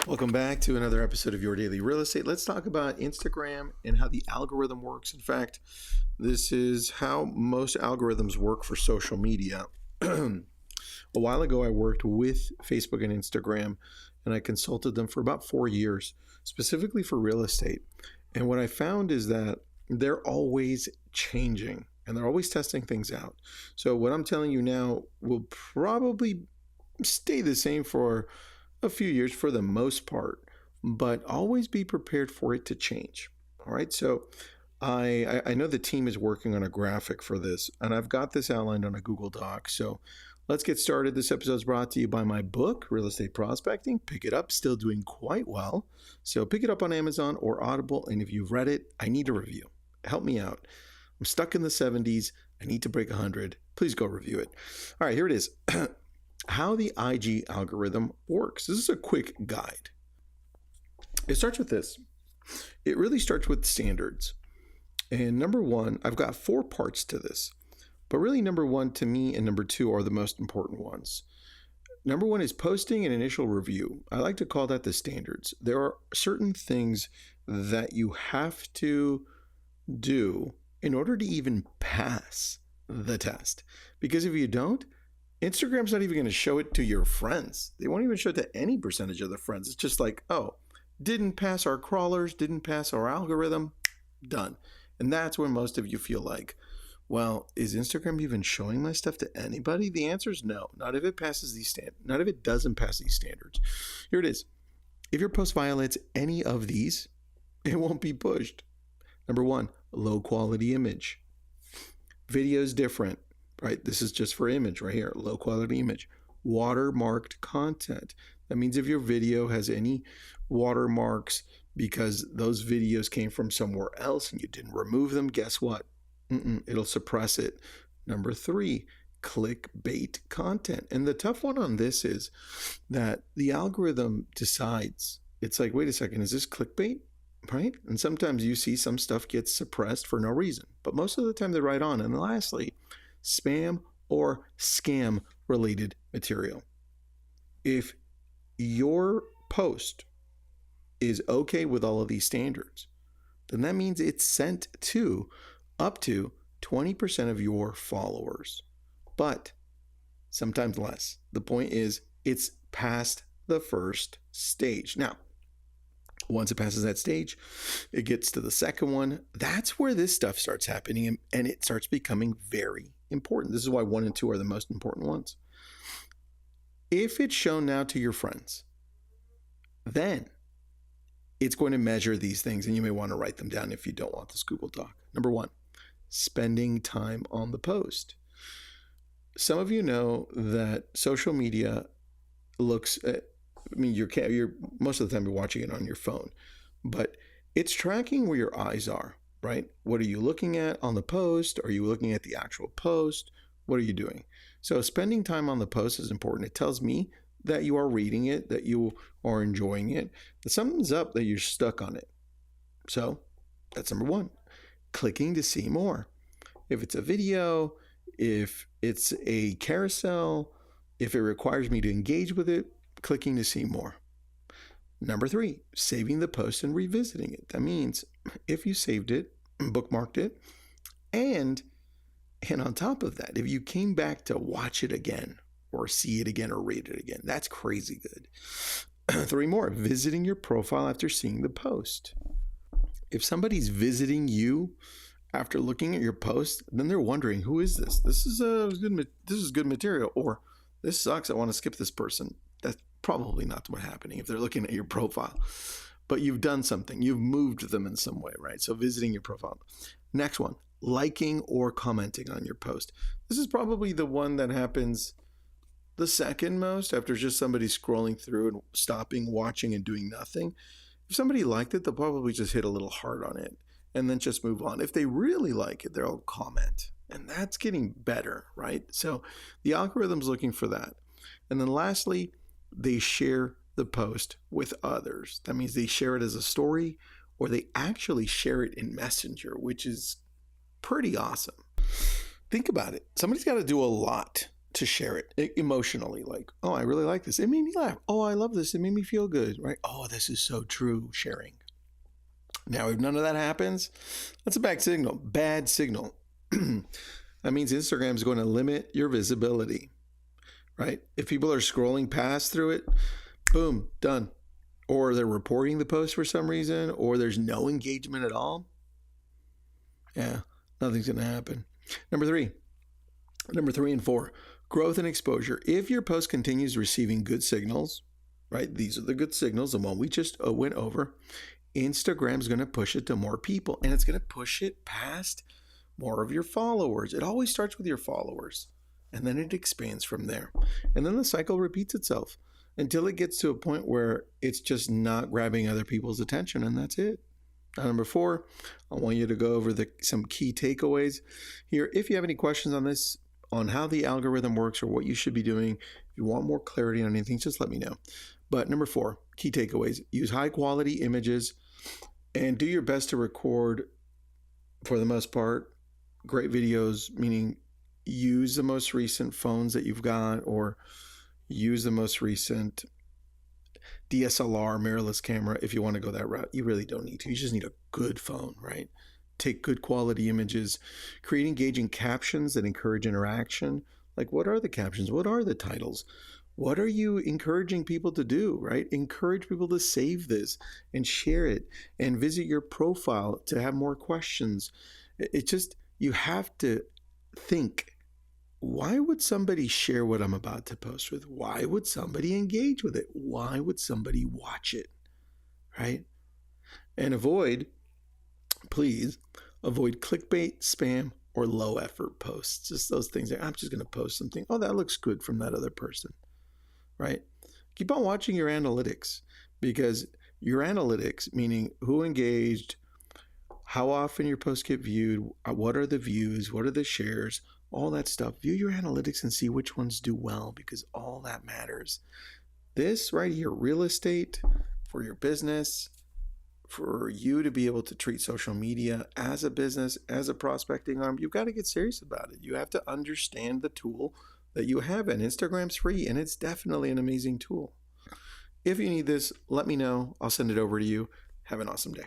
Welcome back to another episode of Your Daily Real Estate. Let's talk about Instagram and how the algorithm works. In fact, this is how most algorithms work for social media. A while ago, I worked with Facebook and Instagram, and I consulted them for about 4 years, specifically for real estate. And what I found is that they're always changing and they're always testing things out. So what I'm telling you now will probably stay the same for a few years for the most part, but always be prepared for it to change. All right. So I know the team is working on a graphic for this, and I've got this outlined on a Google Doc. So let's get started. This episode is brought to you by my book, Real Estate Prospecting. Pick it up, still doing quite well. So pick it up on Amazon or Audible. And if you've read it, I need a review. Help me out. I'm stuck in the 70s. I need to break 100. Please go review it. All right, here it is. How the IG algorithm works. This is a quick guide. It starts with this. It really starts with standards. And number one, I've got 4 parts to this, but really number 1 to me and number 2 are the most important ones. Number 1 is posting an initial review. I like to call that the standards. There are certain things that you have to do in order to even pass the test. Because if you don't, Instagram's not even going to show it to your friends. They won't even show it to any percentage of their friends. It's just like, oh, didn't pass our crawlers, didn't pass our algorithm, done. And that's when most of you feel like, well, is Instagram even showing my stuff to anybody? The answer is no. Not if it passes these standards. Not if it doesn't pass these standards. Here it is. If your post violates any of these, it won't be pushed. Number 1, low quality image. Video's different. Right? This is just for image right here, low quality image. Watermarked content. That means if your video has any watermarks because those videos came from somewhere else and you didn't remove them, guess what? It'll suppress it. Number 3, clickbait content. And the tough one on this is that the algorithm decides. It's like, wait a second, is this clickbait? Right? And sometimes you see some stuff gets suppressed for no reason, but most of the time they're right on. And lastly, spam or scam related material. If your post is okay with all of these standards, then that means it's sent to up to 20% of your followers, but sometimes less. The point is it's past the first stage. Now, once it passes that stage, it gets to the second one. That's where this stuff starts happening, and it starts becoming very important. This is why 1 and 2 are the most important ones. If it's shown now to your friends, then it's going to measure these things, and you may want to write them down if you don't want this Google Doc. Number 1, spending time on the post. Some of you know that social media looks at, you're most of the time you're watching it on your phone, but it's tracking where your eyes are, right? What are you looking at on the post? Are you looking at the actual post? What are you doing? So spending time on the post is important. It tells me that you are reading it, that you are enjoying it, that something's up, that you're stuck on it. So that's number 1. Clicking to see more. If it's a video, if it's a carousel, if it requires me to engage with it, clicking to see more. Number 3, saving the post and revisiting it. That means if you saved it, bookmarked it, and on top of that, if you came back to watch it again or see it again or read it again, that's crazy good. 3 more, visiting your profile after seeing the post. If somebody's visiting you after looking at your post, then they're wondering, who is this? This is good material, or this sucks, I want to skip this person. That's probably not what's happening if they're looking at your profile, but you've done something, you've moved them in some way, right? So visiting your profile. Next one, liking or commenting on your post. This is probably the one that happens the second most after just somebody scrolling through and stopping, watching, and doing nothing. If somebody liked it, they'll probably just hit a little heart on it and then just move on. If they really like it, they'll comment, and that's getting better, right? So the algorithm's looking for that. And then lastly, they share the post with others. That means they share it as a story, or they actually share it in Messenger, which is pretty awesome. Think about it. Somebody's got to do a lot to share it emotionally. Like, oh, I really like this. It made me laugh. Oh, I love this. It made me feel good, right? Oh, this is so true, sharing. Now, if none of that happens, that's a bad signal. Bad signal. That means Instagram is going to limit your visibility, right? If people are scrolling past through it, boom, done. Or they're reporting the post for some reason, or there's no engagement at all. Yeah, nothing's going to happen. Number three and four, growth and exposure. If your post continues receiving good signals, right? These are the good signals, the one we just went over. Instagram's going to push it to more people, and it's going to push it past more of your followers. It always starts with your followers, and then it expands from there. And then the cycle repeats itself until it gets to a point where it's just not grabbing other people's attention, and that's it. Now, number four, I want you to go over some key takeaways here. If you have any questions on this, on how the algorithm works or what you should be doing, if you want more clarity on anything, just let me know. But number four, key takeaways: use high quality images and do your best to record, for the most part, great videos, meaning use the most recent phones that you've got, or use the most recent DSLR mirrorless camera if you want to go that route. You really don't need to. You just need a good phone, right? Take good quality images, create engaging captions that encourage interaction. Like, what are the captions? What are the titles? What are you encouraging people to do, right? Encourage people to save this and share it and visit your profile to have more questions. It's just, you have to think, why would somebody share what I'm about to post with? Why would somebody engage with it? Why would somebody watch it, right? And please avoid clickbait, spam, or low effort posts. Just those things. I'm just going to post something. Oh, that looks good from that other person, right? Keep on watching your analytics, because your analytics, meaning who engaged, how often your posts get viewed, what are the views, what are the shares, all that stuff. View your analytics and see which ones do well, because all that matters. This right here, real estate, for your business, for you to be able to treat social media as a business, as a prospecting arm, you've got to get serious about it. You have to understand the tool that you have, and Instagram's free, and it's definitely an amazing tool. If you need this, let me know. I'll send it over to you. Have an awesome day.